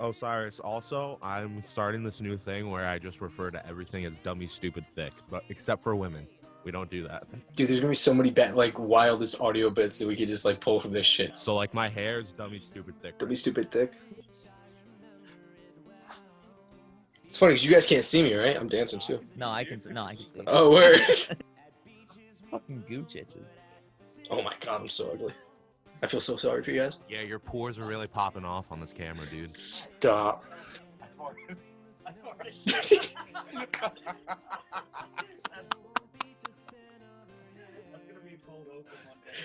Osiris, also, I'm starting this new thing where I just refer to everything as dummy, stupid, thick, but except for women. We don't do that. Dude, there's gonna be so many wildest audio bits that we could just pull from this shit. So, like, my hair is dummy, stupid, thick. Don't be stupid thick. It's funny because you guys can't see me, right? I'm dancing too. No, I can see. Oh, word. Fucking gooch itches. Oh my god, I'm so ugly. I feel so sorry for you guys. Yeah, your pores are really popping off on this camera, dude. Stop.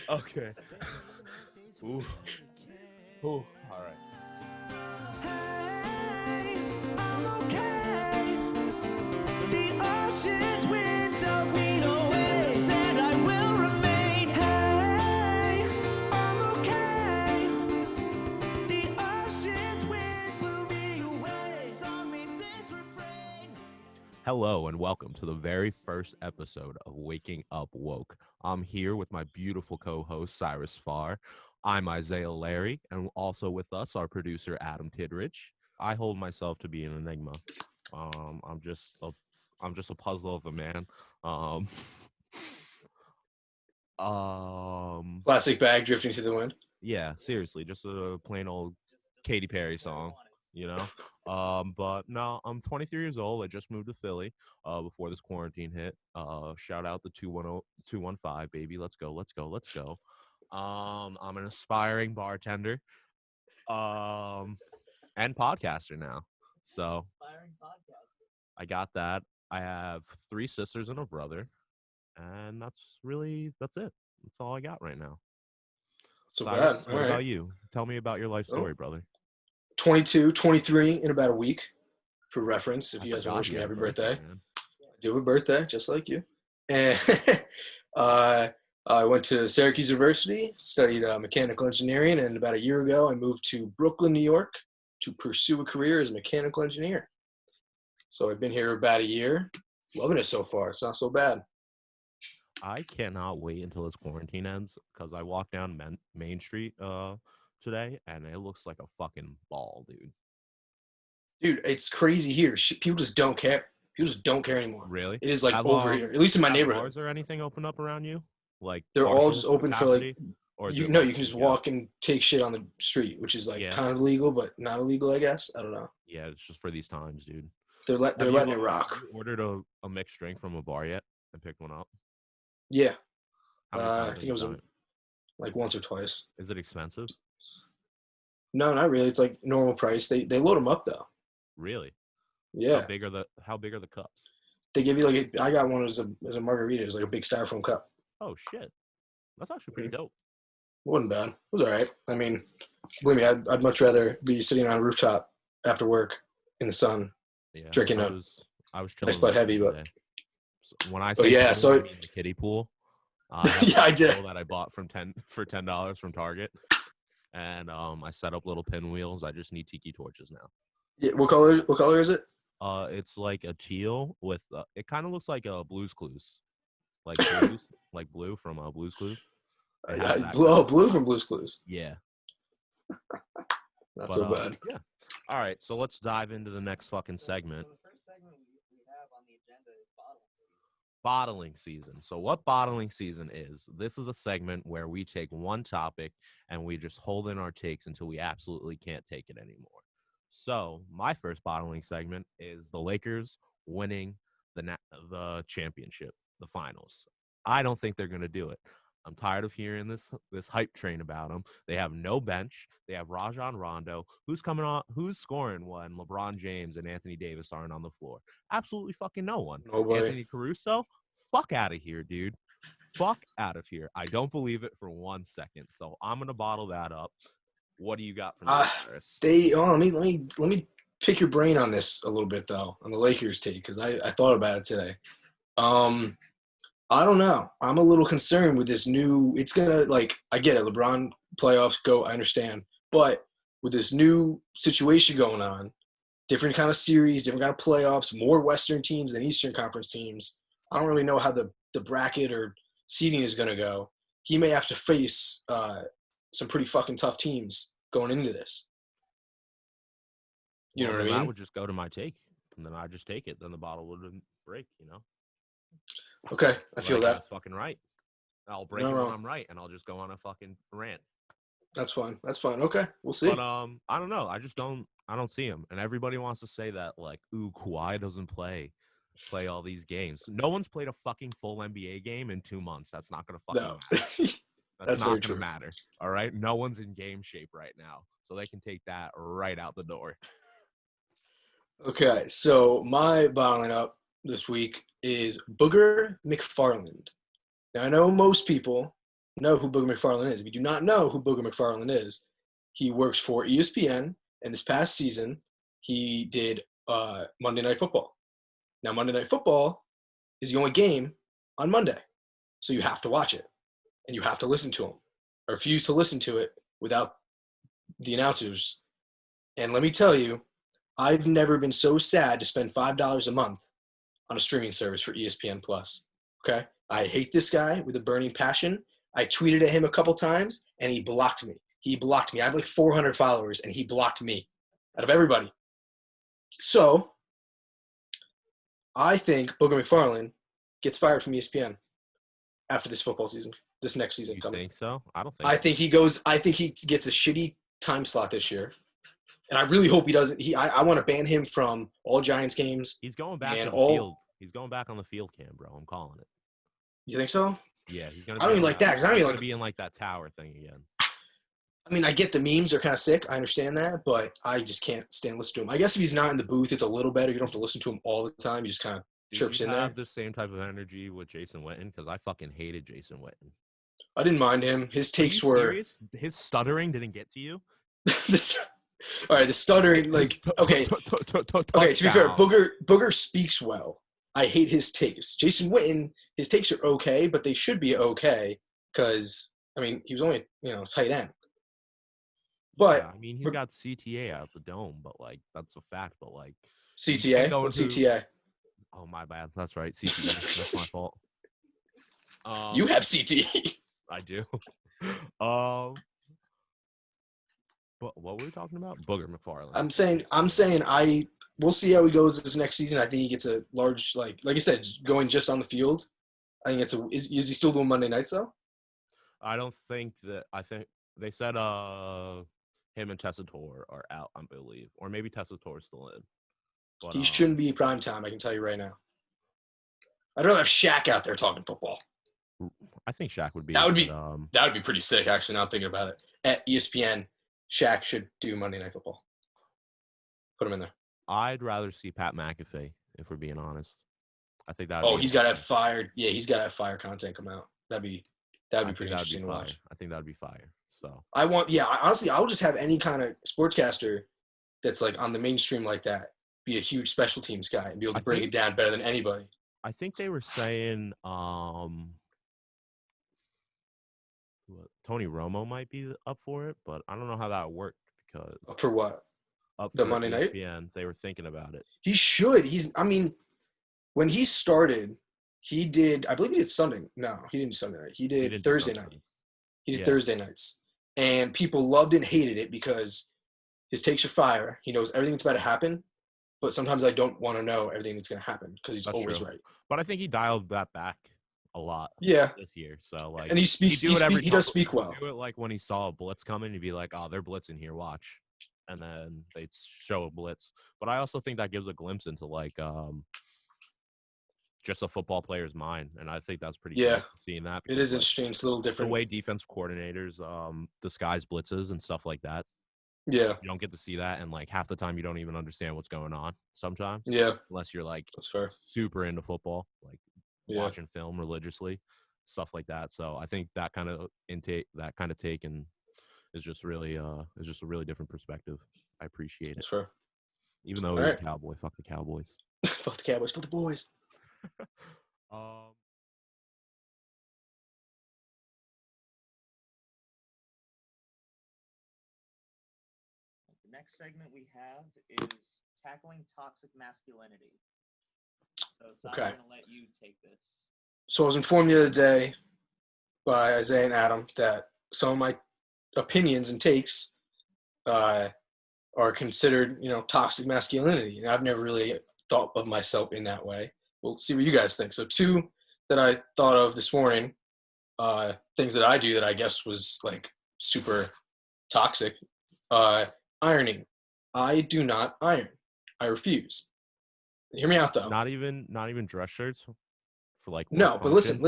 Okay. Ooh. Ooh. All right. Hello and welcome to the very first episode of Waking Up Woke. I'm here with my beautiful co-host Cyrus Farr. I'm Isaiah Larry, and also with us our producer Adam Tidrich. I hold myself to be an enigma. I'm just a puzzle of a man. Plastic bag drifting to the wind. Yeah, seriously, just a plain old Katy Perry song. You know, but no, I'm 23 years old. I just moved to Philly before this quarantine hit. Shout out the 215, baby. Let's go. I'm an aspiring bartender and podcaster now. So I got that. I have 3 sisters and a brother, and that's it. That's all I got right now. So Cyrus, bad. what about you? Tell me about your life story, brother. 22, 23 in about a week, for reference, if you guys want to wish me happy birthday. I do have a birthday, just like you. And I went to Syracuse University, studied mechanical engineering, and about a year ago, I moved to Brooklyn, New York, to pursue a career as a mechanical engineer. So I've been here about a year. Loving it so far. It's not so bad. I cannot wait until this quarantine ends because I walked down Main Street today and it looks like a fucking ball, dude. Dude, it's crazy here. People just don't care. People just don't care anymore. Really? It is over here, at least in my neighborhood. Bars or anything open up around you? Like they're all just open capacity? for you can just walk and take shit on the street, which is kind of legal, but not illegal, I guess. I don't know. Yeah, it's just for these times, dude. They're letting it rock. Have you ordered a mixed drink from a bar yet and picked one up? Yeah. I think it was once or twice. Is it expensive? No, not really. It's like normal price. They load them up though. Really? Yeah. How big are the cups? They give you I got one as a margarita. It's like a big styrofoam cup. Oh shit, that's actually pretty dope. It wasn't bad. It was all right. I mean, believe me, I'd much rather be sitting on a rooftop after work in the sun, drinking I was chilling. nice but heavy, but when I say the kiddie pool, yeah, I did. That I bought for $10 from Target, and I set up little pinwheels. I just need tiki torches now. Yeah, what color is it? It's like a teal with it kind of looks like a Blue's Clues, like blues, like blue from Blue's Clues. Blue from Blue's Clues. Yeah. Not so bad. Yeah. All right, so let's dive into the next fucking segment. The first segment we have on the agenda is bottling season. So what bottling season is? This is a segment where we take one topic and we just hold in our takes until we absolutely can't take it anymore. So my first bottling segment is the Lakers winning the championship, the finals. I don't think they're going to do it. I'm tired of hearing this hype train about them. They have no bench. They have Rajon Rondo. Who's coming on? Who's scoring when LeBron James and Anthony Davis aren't on the floor? Absolutely fucking no one. Nobody. Anthony Caruso? Fuck out of here, dude. Fuck out of here. I don't believe it for 1 second. So I'm gonna bottle that up. What do you got for me, let me pick your brain on this a little bit though, on the Lakers take, because I thought about it today. I don't know. I'm a little concerned with this new. It's gonna I get it. LeBron playoffs go. I understand, but with this new situation going on, different kind of series, different kind of playoffs, more Western teams than Eastern Conference teams. I don't really know how the bracket or seeding is gonna go. He may have to face some pretty fucking tough teams going into this. You know what I Then that mean? would just go to my take, and then I just take it. Then the bottle wouldn't break. Okay, I feel Like I that. was fucking right. I'll break No, it when no, I'm right, and I'll just go on a fucking rant. that's fine. That's fine. Okay, we'll see. But I don't know. I don't see him. And everybody wants to say that like, ooh, Kawhi doesn't play all these games. No one's played a fucking full NBA game in 2 months. That's not gonna fucking No, matter. That's that's very not gonna true. matter. All right. No one's in game shape right now, so they can take that right out the door. Okay, so my bottling up this week is Booger McFarland. Now, I know most people know who Booger McFarland is. If you do not know who Booger McFarland is, he works for ESPN, and this past season, he did Monday Night Football. Now, Monday Night Football is the only game on Monday, so you have to watch it, and you have to listen to him. I refuse to listen to it without the announcers. And let me tell you, I've never been so sad to spend $5 a month on a streaming service for ESPN Plus. Okay, I hate this guy with a burning passion. I tweeted at him a couple times, and he blocked me. I have like 400 followers, and he blocked me out of everybody. So I think Booger McFarland gets fired from ESPN after this football season, this next season You coming. think so? I don't think. I So. think he goes. I think he gets a shitty time slot this year, and I really hope he doesn't. I want to ban him from all Giants games. He's going back And on the all- field. He's going back on the field cam, bro. I'm calling it. You think so? Yeah, he's gonna. I don't even like that because I don't he's even gonna like. be in like that tower thing again. I mean, I get the memes are kind of sick. I understand that, but I just can't stand listening to him. I guess if he's not in the booth, it's a little better. You don't have to listen to him all the time. You just kind of chirps Did in you there. have the same type of energy with Jason Witten? Because I fucking hated Jason Witten. I didn't mind him. His Are you takes were serious? His stuttering didn't get to you. this. All right, the stuttering. Like, okay, okay. To be fair, Booger speaks well. I hate his takes. Jason Witten, his takes are okay, but they should be okay because I mean he was only tight end. But Yeah, I mean, he's got CTA out the dome, but like that's a fact. But like CTA, go what's into- CTA? Oh my bad. That's right. CTA. That's my fault. You have CTE. I do. But what were we talking about? Booger McFarland. I'm saying we'll see how he goes this next season. I think he gets a large like I said, going just on the field. I think is he still doing Monday nights though? I don't think that. I think they said him and Tessitore are out, I believe, or maybe Tessitore's still in. But He shouldn't be prime time. I can tell you right now. I'd rather have Shaq out there talking football. I think Shaq would be. That would be good, that would be pretty sick. Actually, now I'm thinking about it. At ESPN, Shaq should do Monday Night Football. Put him in there. I'd rather see Pat McAfee, if we're being honest. I think that. Oh, he's got to have fire. Yeah, he's got to have fire content come out. That'd be pretty interesting to watch. I think that'd be fire. So honestly, I'll just have any kind of sportscaster that's like on the mainstream like that be a huge special teams guy and be able to break it down better than anybody. I think they were saying Tony Romo might be up for it, but I don't know how that worked because For what? up The for Monday night? ESPN, they were thinking about it. He should. When he started, he did. I believe he did Sunday. No, he didn't do Sunday night. He did Thursday night. He did Thursday nights, and people loved and hated it because his takes are fire. He knows everything that's about to happen, but sometimes I don't want to know everything that's going to happen because he's always right. But I think he dialed that back a lot. Yeah. This year, so like, and he speaks. He does speak well. Do it like when he saw a blitz coming, he'd be like, "Oh, they're blitzing here, watch," and then they'd show a blitz. But I also think that gives a glimpse into like just a football player's mind, and I think that's pretty cool seeing that. It is interesting. It's a little different. The way defensive coordinators disguise blitzes and stuff like that. Yeah. You don't get to see that, and like half the time you don't even understand what's going on sometimes. Yeah. Unless you're like that's fair. Super into football, like watching film religiously, stuff like that. So I think that kind of take and is just really a really different perspective. I appreciate it. That's fair. Even though he's a Cowboy, fuck the Cowboys. Fuck the Cowboys, fuck the boys. The next segment we have is tackling toxic masculinity. So I'm going to let you take this. So I was informed the other day by Isaiah and Adam that some of my opinions and takes are are considered, toxic masculinity. And I've never really thought of myself in that way. We'll see what you guys think. So 2 that I thought of this morning, things that I do that I guess was like super toxic. Ironing. I do not iron. I refuse. Hear me out though. Not even dress shirts for like work No, but function?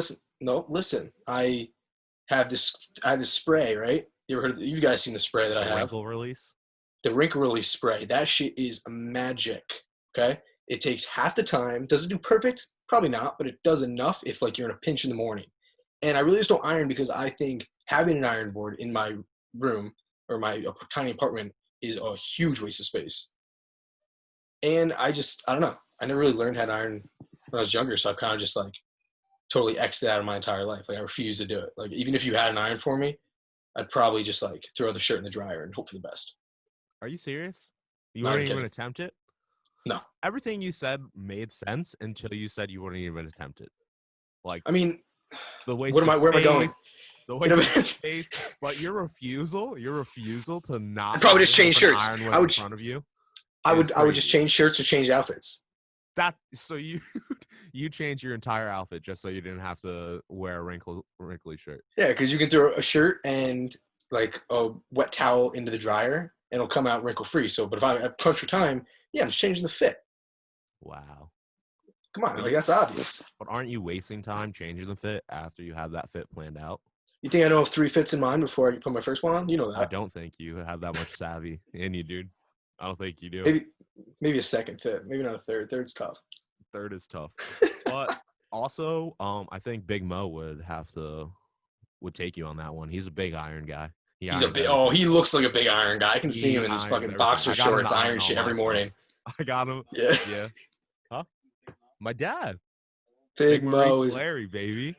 listen. I have this spray, right? You guys seen the spray that I A have? wrinkle release? The wrinkle release spray. That shit is magic. Okay? It takes half the time. Does it do perfect? Probably not, but it does enough if like you're in a pinch in the morning. And I really just don't iron because I think having an iron board in my room or my tiny apartment is a huge waste of space. And I don't know. I never really learned how to iron when I was younger, so I've kind of just like totally X'd it out of my entire life. Like I refuse to do it. Like even if you had an iron for me, I'd probably just like throw the shirt in the dryer and hope for the best. Are you serious? You Not wouldn't kidding. even attempt it? No. Everything you said made sense until you said you wouldn't even attempt it. Like I mean, the waste where am of I going? space, the waste of space, but your refusal to not I'd probably just iron change with an shirts. iron I would in front of you. I would crazy. just change shirts or change outfits. So you change your entire outfit just so you didn't have to wear a wrinkly shirt. Yeah, because you can throw a shirt and like a wet towel into the dryer and it'll come out wrinkle free. So, but if I crunch for time, yeah, I'm just changing the fit. Wow. Come on, like that's obvious. But aren't you wasting time changing the fit after you have that fit planned out? You think I know of 3 fits in mind before I put my first one on? You know that. I don't think you have that much savvy in you, dude. I don't think you do. Maybe a second fit, maybe not a third. Third's tough. Third is tough. But also, I think Big Mo would take you on that one. He's a big iron guy. He looks like a big iron guy. I can see him in his fucking everything. boxer shorts, iron all shit my every stuff. morning. I got him. Yeah. Yeah. Huh? My dad. Big Mo Maurice is Larry, baby.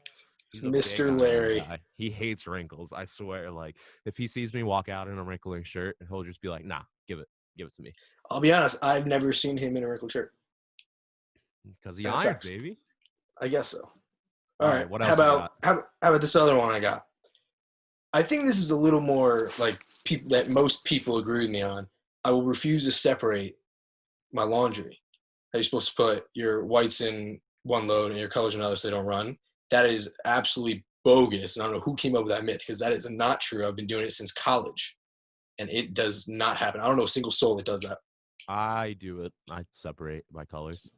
He's a Mr. big iron Larry. guy. He hates wrinkles. I swear. Like, if he sees me walk out in a wrinkling shirt, he'll just be like, "Nah, give it to me." I'll be honest, I've never seen him in a wrinkled shirt. Because he That's irons, facts. baby. I guess so. All right. What else? How about this other one I got? I think this is a little more like that most people agree with me on. I will refuse to separate my laundry. How you're supposed to put your whites in one load and your colors in another so they don't run. That is absolutely bogus. And I don't know who came up with that myth because that is not true. I've been doing it since college. And it does not happen. I don't know a single soul that does that. I do it. I separate by colors.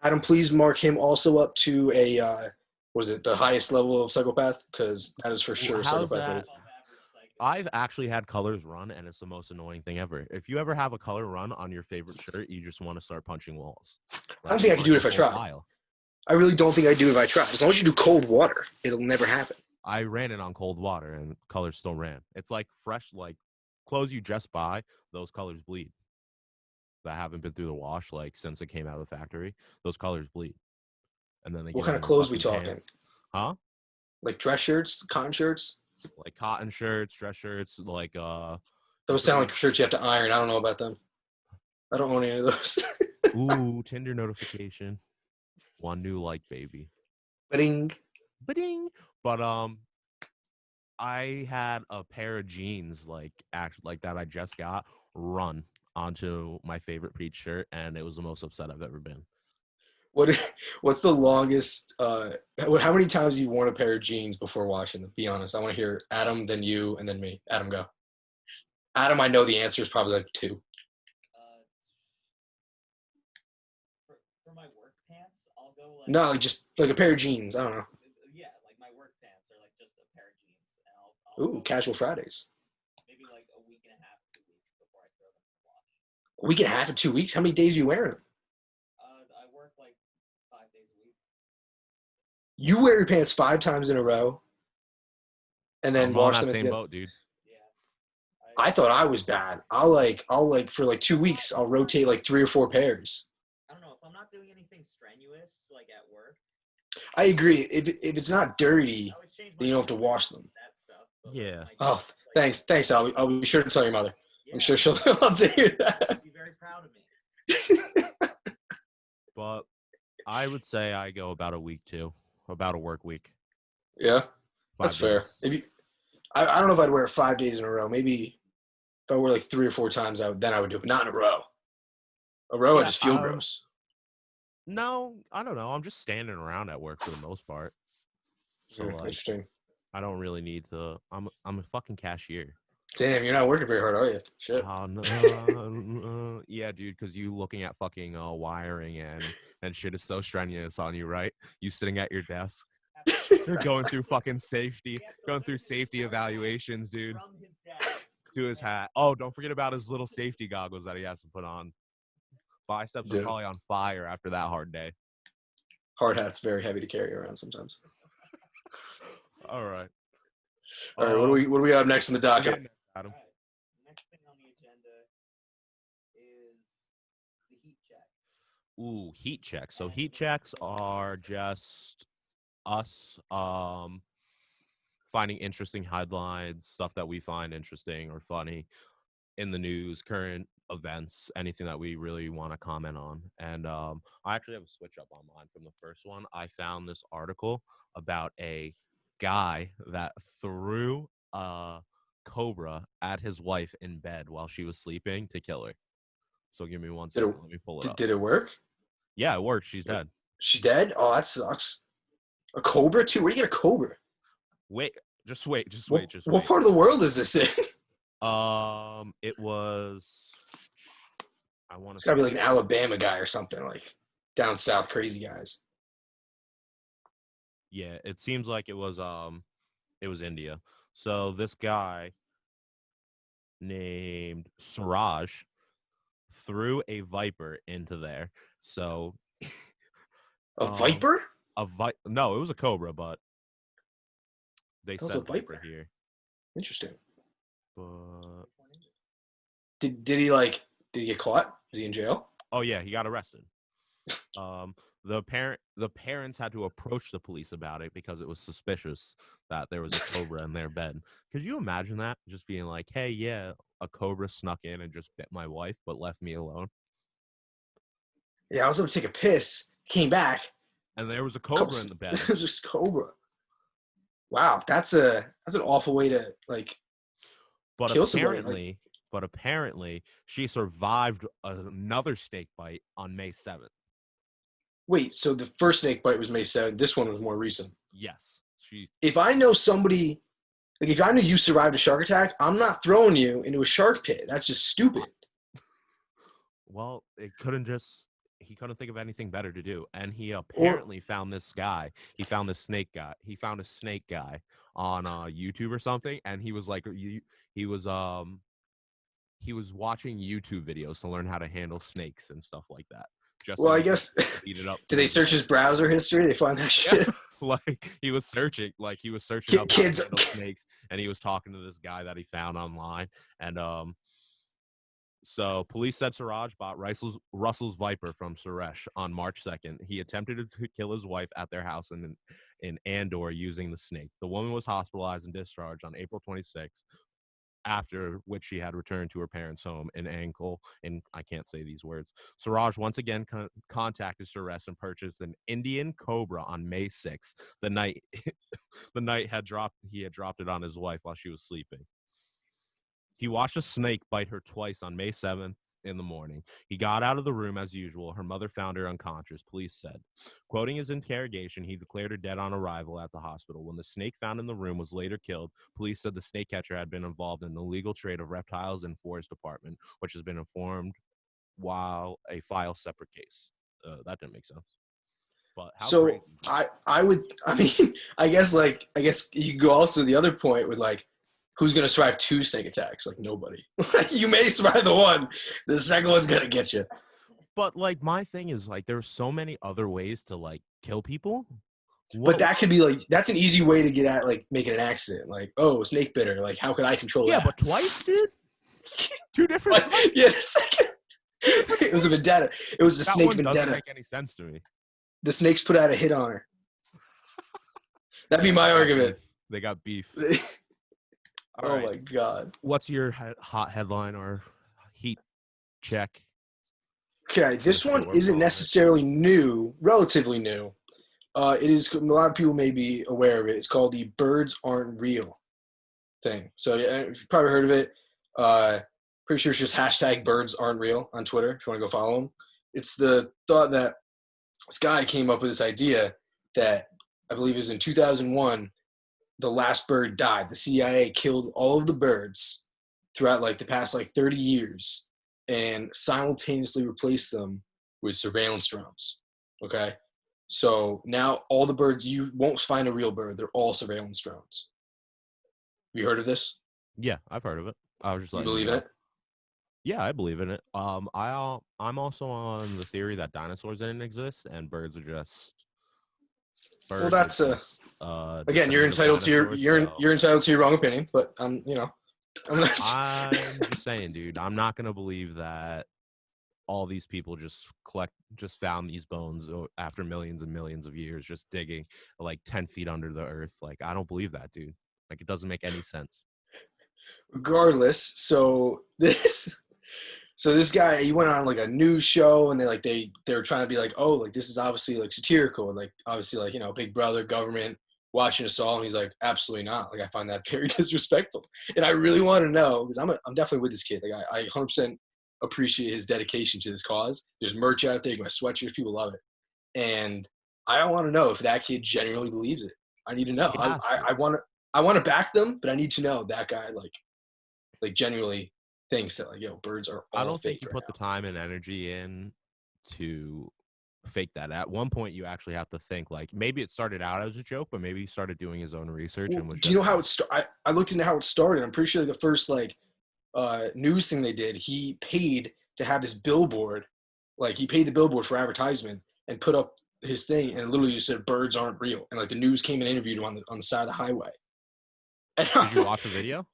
Adam, please mark him also up to a, was it the highest level of psychopath? Because that is for sure How's psychopath. that? I've actually had colors run, and it's the most annoying thing ever. If you ever have a color run on your favorite shirt, you just want to start punching walls. I don't think I could do it if I tried. I really don't think I do it if I try. As long as you do cold water, it'll never happen. I ran it on cold water, and colors still ran. It's like fresh, like clothes you just buy, those colors bleed. That haven't been through the wash, like since it came out of the factory, those colors bleed. And then they what kind of clothes we talking? Pants. Huh? Like dress shirts, cotton shirts? Like cotton shirts, dress shirts, like those sound like shirts you have to iron. I don't know about them. I don't own any of those. Ooh, Tinder notification. One new like, baby. Ba-ding. Ba-ding. But I had a pair of jeans like that I just got run onto my favorite Peach shirt, and it was the most upset I've ever been. What's the longest how many times have you worn a pair of jeans before washing them? Be honest. I want to hear Adam, then you, and then me. Adam, go. Adam, I know the answer is probably like 2. For my work pants, I'll go like no, just like a pair of jeans. I don't know. Yeah, like my work pants are like just a pair of jeans, and Ooh, casual Fridays. Maybe like a week and a half, 2 weeks before I throw them in the wash. A week and a half to 2 weeks? How many days are you wearing them? I work like 5 days a week. You wear your pants 5 times in a row, and then wash them at the same boat, dude. Yeah. I thought I was bad. I'll like for like 2 weeks, I'll rotate like 3 or 4 pairs. I don't know if I'm not doing anything strenuous like at work. I agree. If it's not dirty, then you don't have to wash them. Yeah. Oh, thanks. I'll be sure to tell your mother. Yeah. I'm sure she'll love to hear that. She'll be very proud of me. But I would say I go about a week too, about a work week. Yeah, that's fair. I don't know if I'd wear it 5 days in a row. Maybe If I wore like 3 or 4 times, I would do it, but not in a row. A row, I Yeah, just feel gross. No, I don't know. I'm just standing around at work for the most part. So like, Interesting. I don't really need to. I'm a fucking cashier. Damn, you're not working very hard, are you? Shit. Oh no, yeah, dude, because you looking at fucking wiring and shit is so strenuous on you, right? You sitting at your desk, you're going through fucking going through safety evaluations, dude. From his desk To his hat. Oh, don't forget about his little safety goggles that he has to put on. Biceps are Dude. probably on fire after that hard day. Hard hat's very heavy to carry around sometimes. All right. All right, what do we have next in the docket? Adam. All right. Next thing on the agenda is the heat check. Ooh, heat checks. So heat checks are just us finding interesting headlines, stuff that we find interesting or funny in the news, current events, anything that we really want to comment on. And I actually have a switch up on mine from the first one. I found this article about a guy that threw a cobra at his wife in bed while she was sleeping to kill her. So give me 1 second. Let me pull it up. Did it work? Yeah, it worked. She's dead. She's dead? Oh, that sucks. A cobra too? Where do you get a cobra? Wait. Wait. What part of the world is this in? It was. I want to. It's gotta be like an Alabama guy or something, like down south, crazy guys. Yeah, it seems like it was India. So this guy named Suraj threw a viper into there. So A viper? No, it was a cobra, but they That was said a viper here. Interesting. But Did he get caught? Is he in jail? oh yeah, he got arrested. The parents had to approach the police about it because it was suspicious that there was a cobra in their bed. Could you imagine that? Just being like, hey, yeah, a cobra snuck in and just bit my wife, but left me alone. Yeah, I was able to take a piss, came back, and there was a cobra in the bed. It was just cobra. Wow, that's an awful way to kill somebody. But apparently, she survived another snake bite on May 7th. Wait, so the first snake bite was May 7th. This one was more recent. Yes. If I know somebody, if I know you survived a shark attack, I'm not throwing you into a shark pit. That's just stupid. Well, he couldn't think of anything better to do. And he apparently found this guy. He found this snake guy. He found a snake guy on YouTube or something. And he was like, he was watching YouTube videos to learn how to handle snakes and stuff like that. I guess. Beat it up. Did they search his browser history? They find that shit. He was searching up kids how to handle snakes, and he was talking to this guy that he found online. And so police said Suraj bought Russell's viper from Suresh on March 2nd. He attempted to kill his wife at their house in Andor using the snake. The woman was hospitalized and discharged on April 26th. After which she had returned to her parents' home in Ankle, and I can't say these words. Suraj once again contacted Suresh and purchased an Indian cobra on May 6th, the night he had dropped it on his wife while she was sleeping. He watched a snake bite her twice on May 7th in the morning. He got out of the room as usual. Her mother found her unconscious, police said. Quoting his interrogation, he declared her dead on arrival at the hospital. When the snake found in the room was later killed, police said the snake catcher had been involved in the illegal trade of reptiles in Forest Department, which has been informed while a file separate case. That didn't make sense. But how crazy? I guess you could go also the other point with who's going to survive 2 snake attacks? Nobody. You may survive the one. The second one's going to get you. But, my thing is, there's so many other ways to, kill people. But that could be, that's an easy way to get at, making an accident. Snake bit her. How could I control that? Yeah, but twice, dude? 2 different times? Yeah, the second. It was a vendetta. It was a snake vendetta. That doesn't make any sense to me. The snakes put out a hit on her. That'd be my argument. They got beef. Oh my God. What's your hot headline or heat check? Okay, this one isn't necessarily new, relatively new. It is, a lot of people may be aware of it. It's called the birds aren't real thing. So yeah, you've probably heard of it. Pretty sure it's just hashtag birds aren't real on Twitter if you want to go follow him. It's the thought that this guy came up with this idea that I believe it was in 2001, the last bird died. The CIA killed all of the birds throughout like the past like 30 years and simultaneously replaced them with surveillance drones. Okay. So now all the birds, you won't find a real bird. They're all surveillance drones. Have you heard of this? Yeah, I've heard of it. I was just You letting believe in know. it? Yeah, I believe in it. I'm also on the theory that dinosaurs didn't exist and birds are just Well, birds. that's again, you're entitled to you're entitled to your wrong opinion, but I'm not. I'm just saying, dude. I'm not gonna believe that all these people just found these bones after millions and millions of years, just digging like 10 feet under the earth. Like, I don't believe that, dude. Like, it doesn't make any sense. Regardless, so this guy, he went on like a news show, and they were trying to be like, oh, like this is obviously like satirical, like obviously like Big Brother, government watching us all, and he's like, absolutely not. Like I find that very disrespectful, and I really want to know because I'm definitely with this kid. Like I 100% appreciate his dedication to this cause. There's merch out there, you can buy sweatshirts, people love it, and I want to know if that kid genuinely believes it. I need to know. I want to back them, but I need to know that guy like genuinely thinks that like birds are all I don't think fake you right put now. the time and energy in to fake that. At one point, you actually have to think like maybe it started out as a joke, but maybe he started doing his own research Well, and was. do you know how it started? I looked into how it started. I'm pretty sure the first news thing they did, he paid to have this billboard. Like he paid the billboard for advertisement and put up his thing, and it literally just said birds aren't real. And like the news came and interviewed him on the side of the highway. And Did you watch the video?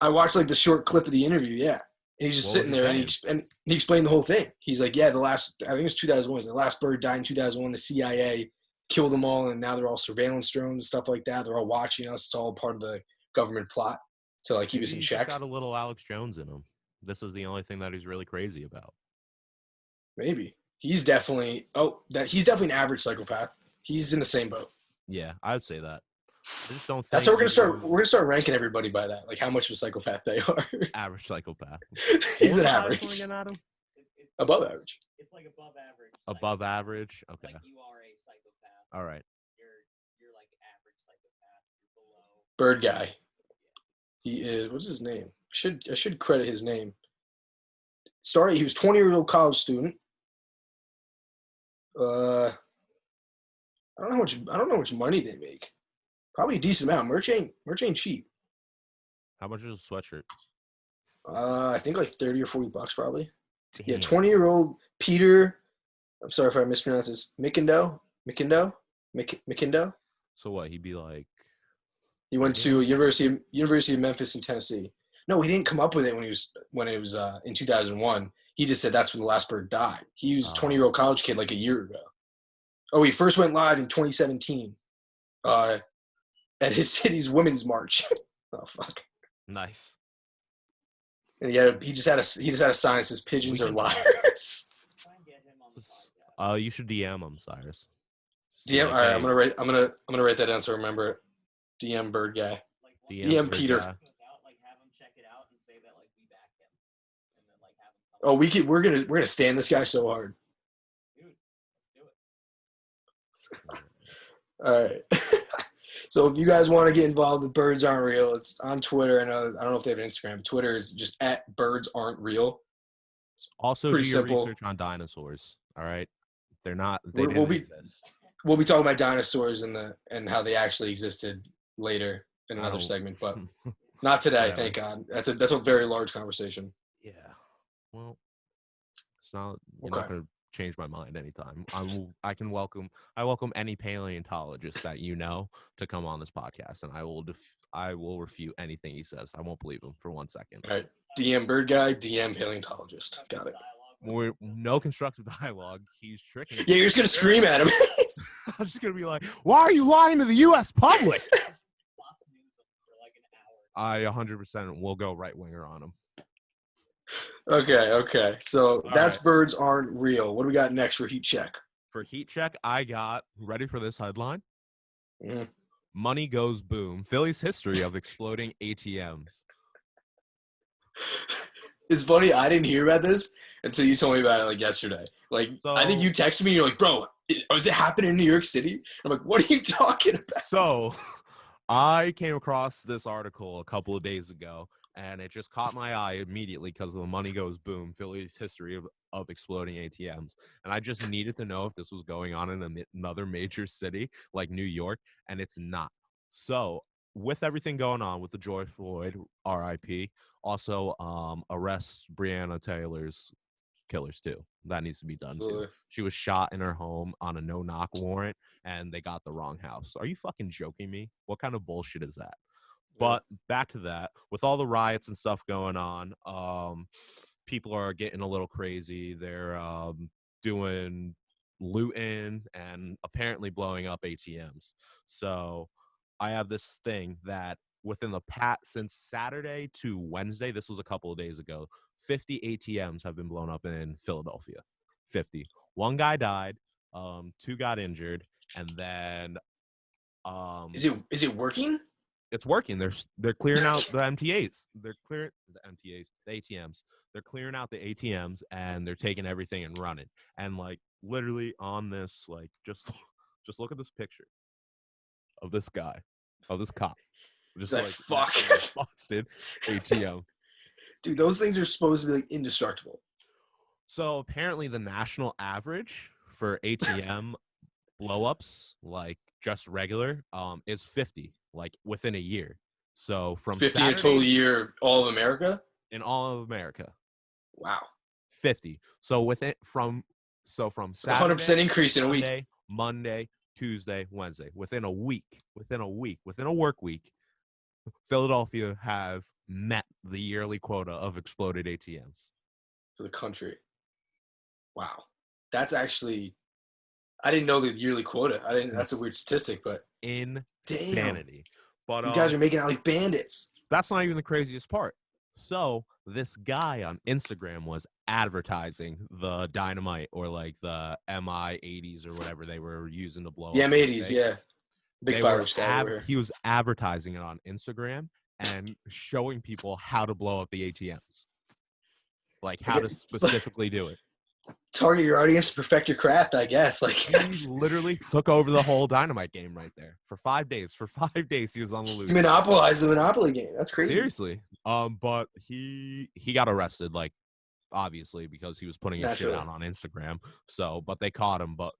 I watched like the short clip of the interview, yeah. And he's just What sitting was he there, and he explained the whole thing. He's like, yeah, I think it was 2001. The last bird died in 2001. The CIA killed them all, and now they're all surveillance drones and stuff like that. They're all watching us. It's all part of the government plot to like keep us in He's check. got a little Alex Jones in him. This is the only thing that he's really crazy about. Maybe he's definitely an average psychopath. He's in the same boat. Yeah, I would say that. I just don't think That's how we're gonna start ranking everybody by that, like how much of a psychopath they are. average psychopath. He's an What average, size am I getting at him? above average. It's like above average. Above average. Okay. Like you are a psychopath. All right. You're like average psychopath. You're below. Bird guy. He is. What's his name? I should credit his name. He was 20-year-old college student. I don't know how much money they make. Probably a decent amount. Merch ain't cheap. How much is a sweatshirt? I think like $30 or $40 probably. Damn. Yeah, 20-year-old Peter. I'm sorry if I mispronounced this. McIndoe. So what? He'd be like. He went to University of Memphis in Tennessee. No, he didn't come up with it when it was in 2001. He just said that's when the last bird died. He was a 20-year-old college kid like a year ago. Oh, he first went live in 2017 at his city's women's march. Oh fuck! Nice. And he just had a sign that says pigeons are liars. Try and get him on the podcast. You should DM him, Cyrus. DM. Like, All right, hey, I'm gonna write that down so I remember it. DM bird guy. Like, DM bird Peter. guy. like have him check it out and say that like we back him, and then like have him come. Oh, we're gonna stand this guy so hard. Dude, let's do it. All right. So if you guys want to get involved with Birds Aren't Real, it's on Twitter. I don't know if they have an Instagram. Twitter is just at Birds Aren't Real. Also, do pretty your simple. research on dinosaurs. All right, they We'll didn't be- exist. We'll be talking about dinosaurs and how they actually existed later in another Oh. segment, but not today. Whatever. Thank God. That's a very large conversation. Yeah. Well, it's not. You're Okay. not going to change my mind anytime. I welcome any paleontologist that you know to come on this podcast, and I will refute anything he says. I won't believe him for 1 second. All right. DM bird guy, DM paleontologist. Got it. No constructive dialogue. He's tricking. Yeah, you're just gonna scream at him. I'm just gonna be like, "Why are you lying to the U.S. public?" Fox News for like an hour. I 100% will go right winger on him. Okay. So All that's right. Birds Aren't Real. What do we got next for heat check? For heat check, I got ready for this headline. Mhm. Money goes boom. Philly's history of exploding ATMs. It's funny. I didn't hear about this until you told me about it like yesterday. Like, I think So you texted me. You're like, bro, is it happening in New York City? I'm like, what are you talking about? So I came across this article a couple of days ago, and it just caught my eye immediately because of the money goes boom, Philly's history of exploding ATMs. And I just needed to know if this was going on in another major city like New York, and it's not. So with everything going on with the George Floyd, RIP, also arrests Breonna Taylor's killers too. That needs to be done too. Absolutely. She was shot in her home on a no-knock warrant, and they got the wrong house. Are you fucking joking me? What kind of bullshit is that? Yeah. But back to that, with all the riots and stuff going on, people are getting a little crazy. They're doing looting and apparently blowing up ATMs. So I have this thing that within the since Saturday to Wednesday, this was a couple of days ago, 50 ATMs have been blown up in Philadelphia. 50. One guy died, two got injured, and then Is it working? it's working. They're clearing out the MTAs. They're clearing the MTAs, the ATMs. They're clearing out the ATMs and they're taking everything and running. And like literally on this, like just look at this picture of this guy, of this cop, just Like, like fuck. busted ATM. Dude, those things are supposed to be like indestructible. So apparently the national average for ATM blowups, like just regular, is 50, like within a year. So from 50 in a Saturday total year, all of America? in all of America, Wow. 50. So from It's a 100% Saturday, increase in a week. Sunday, Monday, Tuesday, Wednesday, within a work week, Philadelphia has met the yearly quota of exploded ATMs. For the country. Wow. That's actually, I didn't know the yearly quota. That's a weird statistic, but damn. Insanity. But You guys are making out like bandits. that's not even the craziest part. So this guy on Instagram was advertising the dynamite or like the MI-80s or whatever they were using to blow The up. M80s, yeah. Big They were fireworks guy over here. he was advertising it on Instagram and showing people how to blow up the ATMs. Like how to specifically do it. Target your audience, perfect your craft, I guess. Like, He literally took over the whole dynamite game right there for 5 days. For 5 days, he was on the loose. he monopolized the Monopoly game. That's crazy. Seriously. But he got arrested, like obviously because he was putting his shit out on Instagram. So, but they caught him. But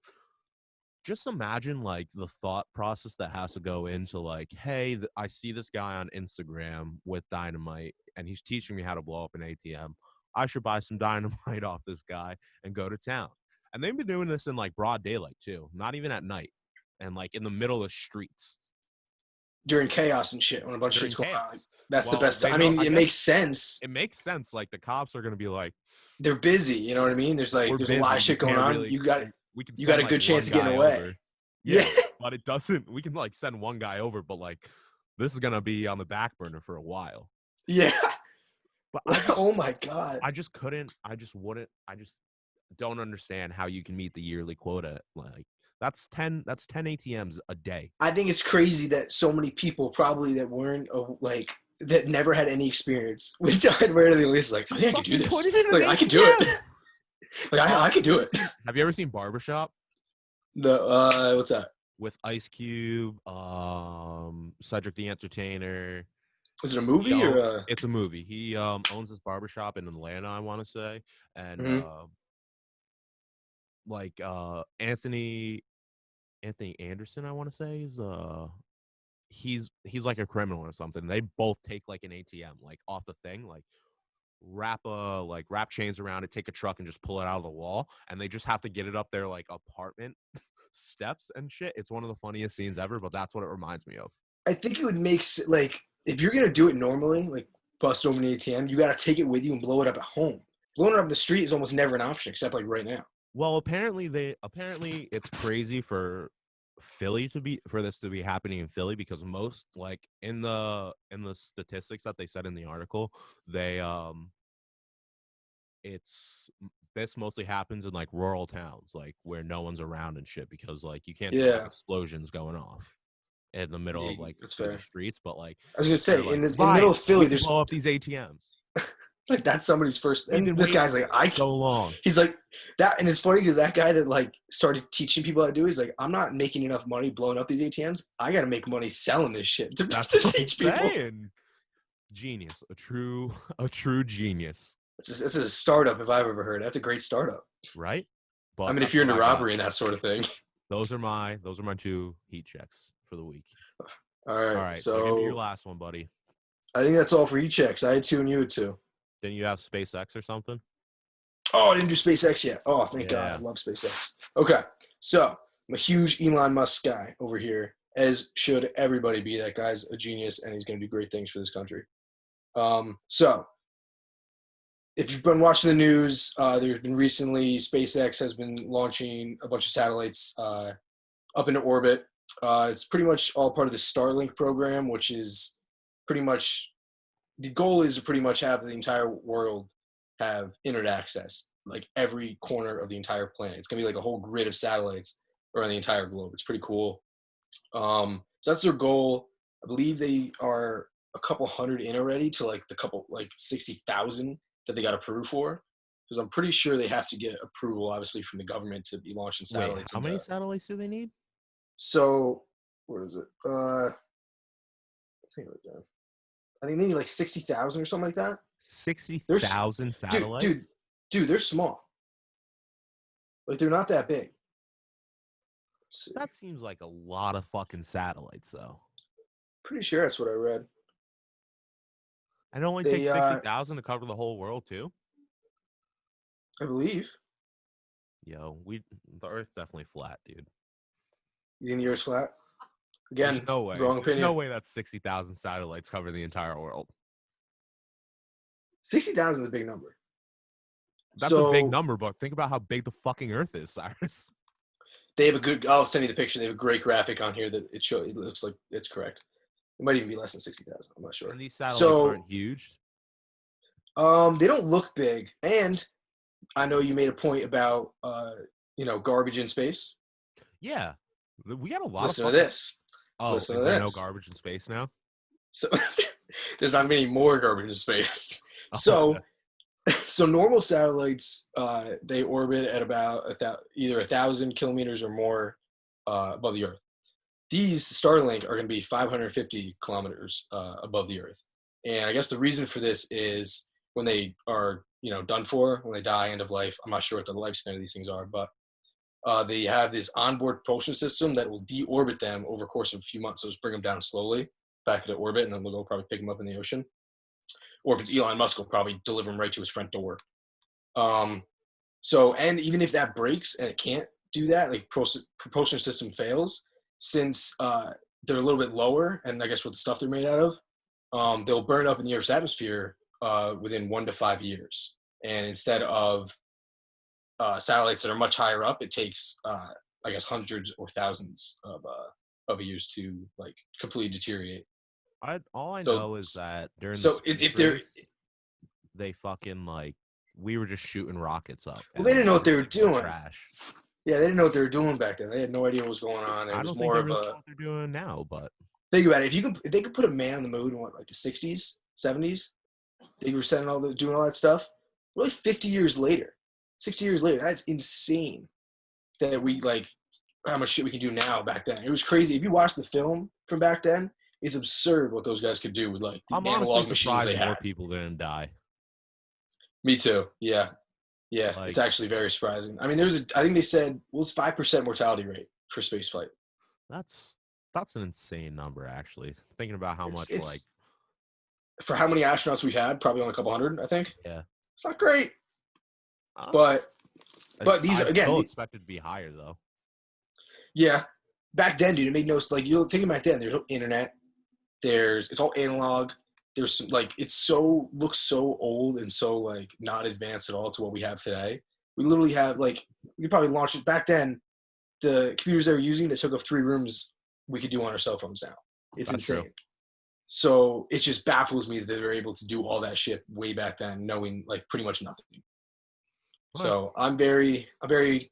just imagine like the thought process that has to go into like, hey, I see this guy on Instagram with dynamite, and he's teaching me how to blow up an ATM. I should buy some dynamite off this guy and go to town. And they've been doing this in like broad daylight too, not even at night, and like in the middle of streets during chaos and shit when a bunch of shit's going on. That's the best. I mean, it makes sense. It makes sense. Like the cops are gonna be like, they're busy. You know what I mean? There's a lot of shit going on. Really, you got a good like chance of getting away. Over. Yeah, but it doesn't. We can like send one guy over, but like this is gonna be on the back burner for a while. Yeah. But oh my god. I just don't understand how you can meet the yearly quota. Like that's 10 ATMs a day. I think it's crazy that so many people probably that weren't like that never had any experience with dynamite at least like, I think I could do this. Like I could do it. Like I could do it. Have you ever seen Barbershop? No, what's that? With Ice Cube, Cedric the Entertainer. Is it a movie or It's a movie. He owns this barbershop in Atlanta, I want to say, and Anthony Anderson, I want to say, is he's like a criminal or something. They both take like an ATM like off the thing, like wrap chains around it, take a truck and just pull it out of the wall, and they just have to get it up their like apartment steps and shit. It's one of the funniest scenes ever, but that's what it reminds me of. I think it would make like if you're gonna do it normally, like bust open an ATM, you gotta take it with you and blow it up at home. Blowing it up the street is almost never an option, except like right now. Well, apparently it's crazy for this to be happening in Philly because most like in the statistics that they said in the article, this mostly happens in like rural towns, like where no one's around and shit, because like you can't have explosions going off in the middle of like the streets. But like I was gonna say, like, in the middle of Philly, there's blow up these ATMs. Like that's somebody's first. We've been And this waiting guy's like, so long. he's like that, and it's funny because that guy that like started teaching people how to do. He's like, I'm not making enough money blowing up these ATMs. I got to make money selling this shit to That's what I'm teach people. saying. Genius, a true genius, This is a startup if I've ever heard. That's a great startup. right? I But mean, if that's you're what into I got. robbery and that sort of thing. Those are my 2 heat checks for the week. All All right. right, so give me your So last one, buddy. I think that's all for heat checks. I had 2 and you had 2. Didn't you have SpaceX or something? Oh, I didn't do SpaceX yet. Oh, thank God. Yeah. I love SpaceX. Okay. So I'm a huge Elon Musk guy over here, as should everybody be. That guy's a genius, and he's going to do great things for this country. So if you've been watching the news, there's been recently SpaceX has been launching a bunch of satellites up into orbit. It's pretty much all part of the Starlink program, which is pretty much the goal is to pretty much have the entire world have internet access, like every corner of the entire planet. It's gonna be like a whole grid of satellites around the entire globe. It's pretty cool. So that's their goal. I believe they are a couple hundred in already to like the couple like 60,000 that they got approved for. Because I'm pretty sure they have to get approval, obviously, from the government to be launching Wait, satellites. how many satellites do they need? So what is it? I think it was, I think they need like 60,000 or something like that. 60,000 satellites? Dude, they're small. Like they're not that big. That seems like a lot of fucking satellites, though. Pretty sure that's what I read. And it only takes 60,000 to cover the whole world, too? I believe. Yo, the Earth's definitely flat, dude. You think the Earth's flat? Again, There's no way. wrong There's opinion. no way that 60,000 satellites cover the entire world. 60,000 is a big number. That's a big number, but think about how big the fucking Earth is, Cyrus. They have a good. I'll send you the picture. They have a great graphic on here that it looks like it's correct. It might even be less than 60,000. I'm not sure. And these satellites aren't huge. They don't look big, and I know you made a point about garbage in space. Yeah, we got a lot. Listen of to this. Oh, Listen is to there this. no garbage in space now? So there's not many more garbage in space. Oh, So normal satellites, they orbit at about either 1,000 kilometers or more above the Earth. These Starlink are going to be 550 kilometers above the Earth. And I guess the reason for this is when they are, done for, when they die, end of life. I'm not sure what the lifespan of these things are, but they have this onboard propulsion system that will deorbit them over the course of a few months. So just bring them down slowly back into orbit, and then they'll go probably pick them up in the ocean. Or if it's Elon Musk, will probably deliver them right to his front door. And even if that breaks and it can't do that, like propulsion system fails, since they're a little bit lower, and I guess with the stuff they're made out of, they'll burn up in the Earth's atmosphere within 1 to 5 years. And instead of satellites that are much higher up, it takes, I guess, hundreds or thousands of years to like completely deteriorate. All I know is that during they fucking like we were just shooting rockets up. Well, they didn't know what they were doing. Trash. Yeah, they didn't know what they were doing back then. They had no idea what was going on. I don't think they really know what they're doing now, but think about it. If they could put a man on the moon in like the 60s, 70s, they were doing all that stuff. We're like 50 years later, 60 years later. That's insane. That we like how much shit we can do now. Back then, it was crazy. If you watch the film from back then, it's absurd what those guys could do with like the analog machines they had. More people didn't die. Me too. Yeah. Like, it's actually very surprising. I mean, I think they said it's 5% mortality rate for spaceflight. That's an insane number, actually. Thinking about how much like for how many astronauts we've had, probably only a couple hundred, I think. Yeah, it's not great, but these again still expected to be higher though. Yeah, back then, dude, it made no like you're thinking back then. There's no internet. It's all analog. There's some, like looks so old and so like not advanced at all to what we have today. We literally have like we could probably launch it back then. The computers they were using that took up 3 rooms we could do on our cell phones now. It's insane. True. So it just baffles me that they were able to do all that shit way back then, knowing like pretty much nothing. What? So I'm very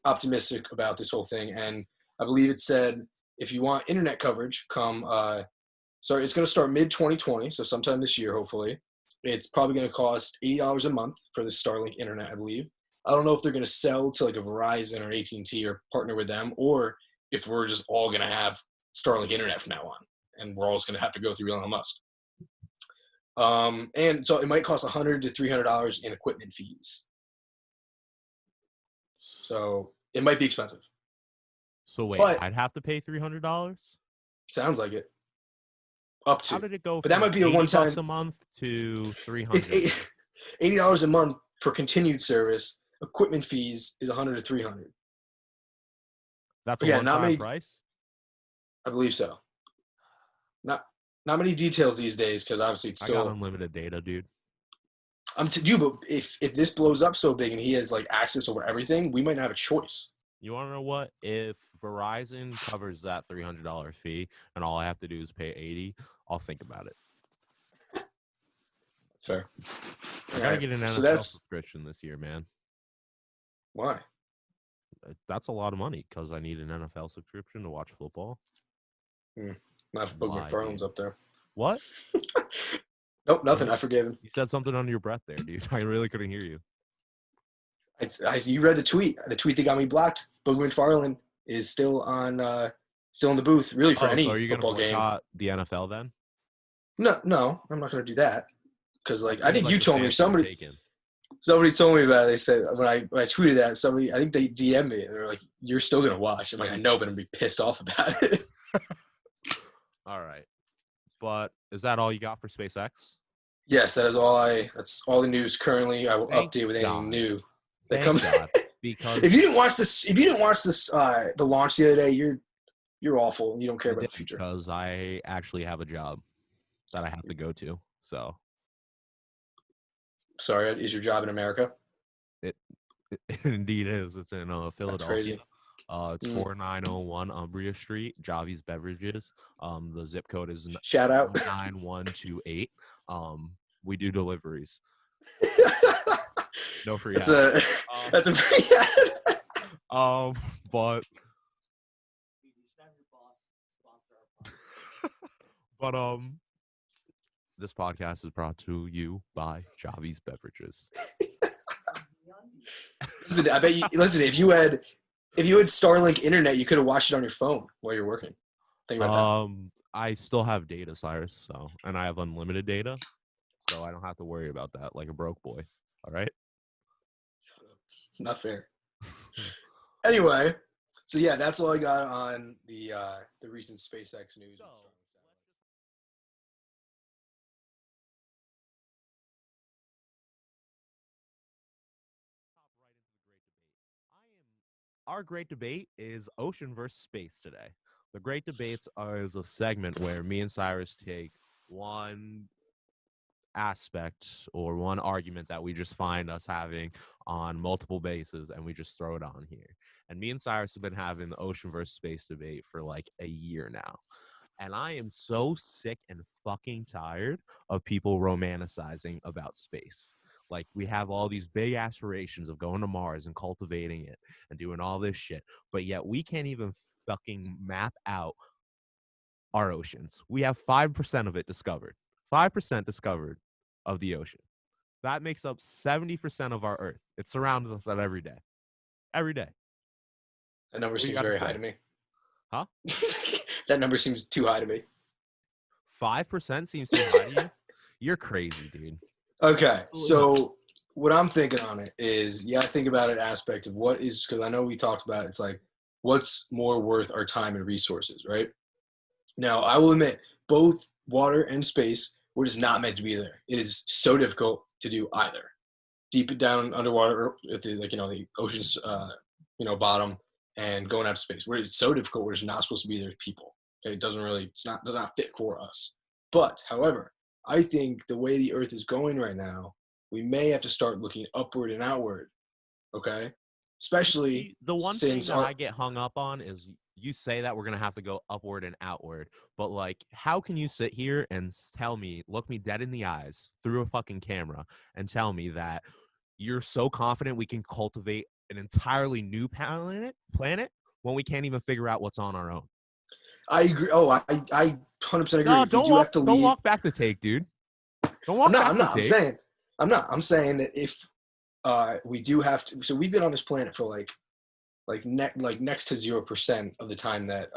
optimistic about this whole thing, and I believe it said if you want internet coverage, it's going to start mid-2020, so sometime this year, hopefully. It's probably going to cost $80 a month for the Starlink internet, I believe. I don't know if they're going to sell to like a Verizon or AT&T or partner with them, or if we're just all going to have Starlink internet from now on, and we're all just going to have to go through Elon Musk. And so it might cost $100 to $300 in equipment fees. So it might be expensive. So wait, But- I'd have to pay $300? Sounds like it. Up How to. did it go But that from might be a 80 one-time- bucks a month to 300? It's $80 a month for continued service. Equipment fees is $100 to $300. That's a Again, not one-time many- price? I believe so. Not many details these days because obviously it's I got still. unlimited data, dude. But if this blows up so big and he has like access over everything, we might not have a choice. You want to know what? If Verizon covers that $300 fee and all I have to do is pay $80, I'll think about it. Fair. I gotta get an NFL So that's subscription this year, man. why. That's a lot of money because I need an NFL subscription to watch football. Not if Bug Why, McFarland's dude? up there. What? Nope, nothing. I forgave him. You said something under your breath there, dude. I really couldn't hear you. You read the tweet. The tweet that got me blocked. Bug McFarland is still in the booth, really for any so are you football gonna game. boycott the NFL then? No, I'm not going to do that. Because I Seems think like you the told me stance you're somebody taking. told me about it. They said when I tweeted that, I think they DM'd me and they're like, "You're still going to watch." I'm like, "I know, but I'm gonna be pissed off about it." All right, but is that all you got for SpaceX? Yes, that's all the news currently. I will Thank update with anything God. new that Thank comes. God, because If you didn't watch this, the launch the other day, you're awful. You don't care I about did the future. because I actually have a job that I have to go to. So Sorry, is your job in America? it indeed is. It's in Philadelphia. crazy. It's 4901 Umbria Street, Javi's Beverages. The zip code is Shout out. 9128. We do deliveries. No free That's ads. a that's a free ad. But You should have your boss sponsor our podcast. but this podcast is brought to you by Javi's Beverages. Listen, I bet you. Listen, if you had Starlink internet, you could have watched it on your phone while you're working. Think about I still have data, Cyrus, and I have unlimited data, so I don't have to worry about that like a broke boy. All right. that. It's not fair. Anyway, so yeah, that's all I got on the recent SpaceX news. and Starlink. Our great debate is ocean versus space today. The great debates is a segment where me and Cyrus take one aspect or one argument that we just find us having on multiple bases and we just throw it on here. And me and Cyrus have been having the ocean versus space debate for like a year now. And I am so sick and fucking tired of people romanticizing about space. Like, we have all these big aspirations of going to Mars and cultivating it and doing all this shit, but yet we can't even fucking map out our oceans. We have 5% of it discovered. 5% discovered of the ocean. That makes up 70% of our Earth. It surrounds us at every day. Every day. That number What you seems gotta very say? high to me. Huh? That number seems too high to me. 5% seems too high to you? You're crazy, dude. Okay, Absolutely so what I'm thinking on it is, you got to think about an aspect of what is, because I know we talked about it's like, what's more worth our time and resources, right? Now, I will admit, both water and space were just not meant to be there. It is so difficult to do either. Deep down underwater at the the ocean's bottom and going out to space, where it's so difficult, where it's not supposed to be there as people. Okay? It does not fit for us. But however, I think the way the Earth is going right now, we may have to start looking upward and outward. Okay, especially The one thing since that our, I get hung up on is you say that we're going to have to go upward and outward, but like, how can you sit here and tell me, look me dead in the eyes through a fucking camera and tell me that you're so confident we can cultivate an entirely new planet when we can't even figure out what's on our own? I agree. Oh, I 100% agree. No, If we do have to don't leave, walk back the take, dude. Don't walk back the tape. I'm saying that if we do have to, so we've been on this planet for like next to 0% of the time that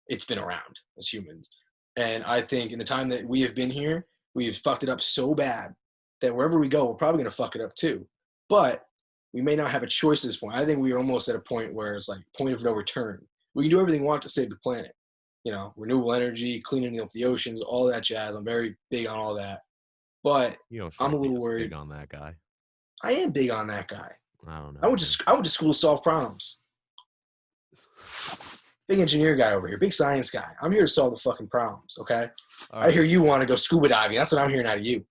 it's been around as humans. And I think in the time that we have been here, we've fucked it up so bad that wherever we go, we're probably going to fuck it up too. But we may not have a choice at this point. I think we are almost at a point where it's like point of no return. We can do everything we want to save the planet. You know, renewable energy, cleaning up the oceans, all that jazz. I'm very big on all that. But You don't I'm a strike me little as worried. big on that guy. I am big on that guy. I don't know. I went to school to solve problems. Big engineer guy over here, big science guy. I'm here to solve the fucking problems, okay? All I right. hear you want to go scuba diving. That's what I'm hearing out of you.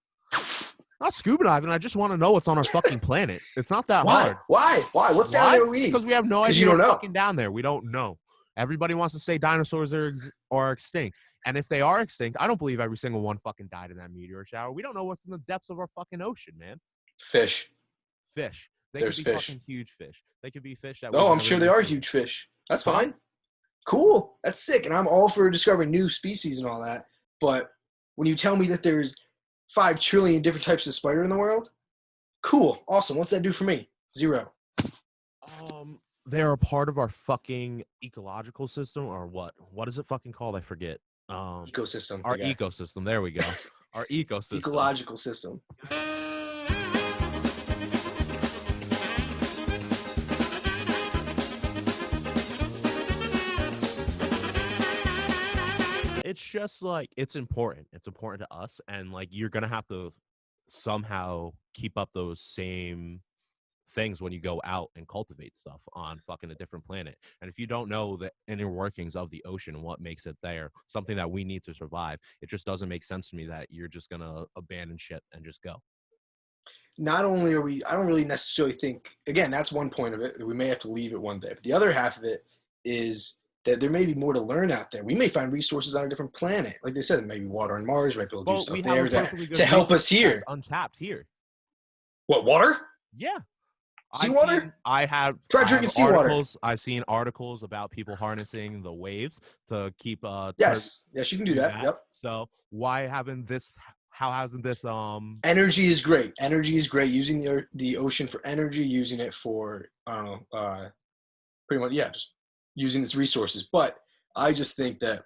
Not scuba diving. I just want to know what's on our fucking planet. It's not that hard. Why? What's down there we? Because we have no 'Cause idea you don't what's know. fucking down there. We don't know. Everybody wants to say dinosaurs are extinct. And if they are extinct, I don't believe every single one fucking died in that meteor shower. We don't know what's in the depths of our fucking ocean, man. Fish. Fish. They There's could be fish. fucking huge fish. They could be fish that. No, we've I'm never sure they even are seen. huge fish. That's Huh? fine. Cool. That's sick. And I'm all for discovering new species and all that. But when you tell me that there's 5 trillion different types of spider in the world, cool. Awesome. What's that do for me? 0. They're a part of our fucking ecological system, or what? What is it fucking called? I forget. Ecosystem. Our okay. ecosystem. There we go. Our ecosystem. Ecological system. It's just like it's important. It's important to us, and like you're gonna have to somehow keep up those same things when you go out and cultivate stuff on fucking a different planet. And if you don't know the inner workings of the ocean and what makes it there, something that we need to survive, it just doesn't make sense to me that you're just gonna abandon shit and just go. Not only are we, I don't really necessarily think, again, that's one point of it, that we may have to leave it one day. But the other half of it is that there may be more to learn out there. We may find resources on a different planet. Like they said, there may be water on Mars, we might be able to do Well, stuff we there have a perfectly good to help us resource here. that's untapped here. What, water? Yeah. Seawater? I have Try drinking seawater. articles. I've seen articles about people harnessing the waves to keep Yes, you can do that. Yep. So why haven't this? How hasn't this? Energy is great. Energy is great. Using the ocean for energy, using it for pretty much just using its resources. But I just think that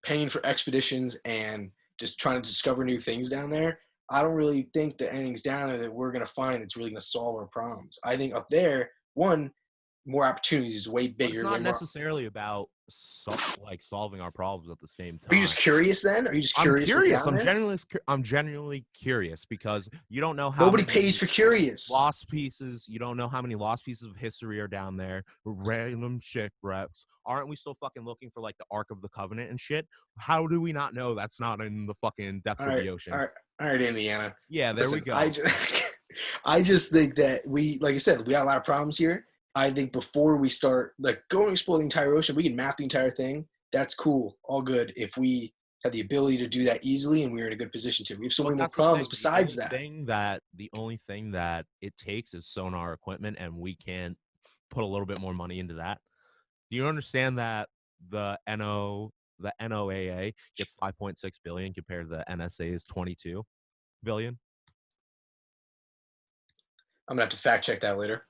paying for expeditions and just trying to discover new things down there, I don't really think that anything's down there that we're going to find that's really going to solve our problems. I think up there, one, more opportunities is way bigger. It's not necessarily about solving our problems at the same time. Are you just curious then? Are you just curious? I'm genuinely curious because you don't know how nobody pays for curious. Lost pieces. You don't know how many lost pieces of history are down there. Random shipwrecks. Aren't we still fucking looking for like the Ark of the Covenant and shit? How do we not know that's not in the fucking depths of the ocean? All right, Indiana. Yeah, there we go. I just think that we, like I said, we got a lot of problems here. I think before we start like going to explore the entire ocean, we can map the entire thing. That's cool, all good. If we have the ability to do that easily and we're in a good position to, we have so many more problems besides that. The only thing that it takes is sonar equipment, and we can put a little bit more money into that. Do you understand that the NOAA gets 5.6 billion compared to the NSA's 22 billion? I'm gonna have to fact check that later.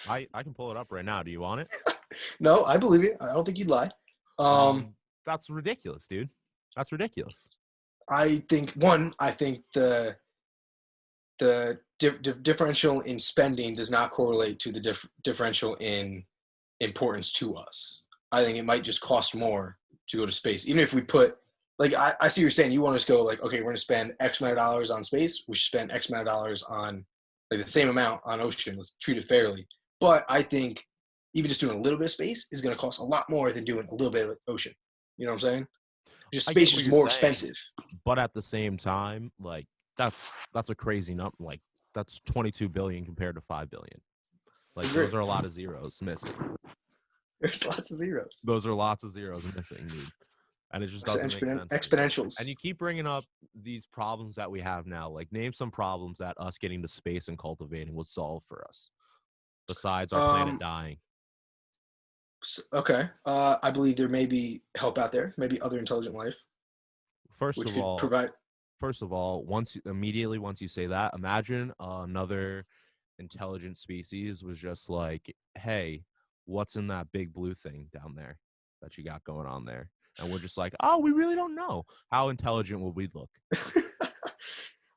I can pull it up right now. Do you want it? No, I believe you. I don't think you'd lie. That's ridiculous, dude. That's ridiculous. I think the differential in spending does not correlate to the differential in importance to us. I think it might just cost more to go to space. Even if we put, like, I see what you're saying. You want us to go, like, okay, we're going to spend X amount of dollars on space. We should spend X amount of dollars on, like, the same amount on ocean. Let's treat it fairly. But I think even just doing a little bit of space is going to cost a lot more than doing a little bit of ocean. You know what I'm saying? Just space is more expensive. But at the same time, like, that's a crazy number. Like, that's 22 billion compared to 5 billion. Like, those are a lot of zeros missing. There's lots of zeros. Those are lots of zeros missing, dude. And it just doesn't make sense. Exponentials. And you keep bringing up these problems that we have now. Like, name some problems that us getting to space and cultivating would solve for us, besides our planet dying. Okay. I believe there may be help out there, maybe other intelligent life. First of all, first of all, once you say that, imagine another intelligent species was just like, hey, what's in that big blue thing down there that you got going on there? And we're just like, oh, we really don't know. How intelligent will we look?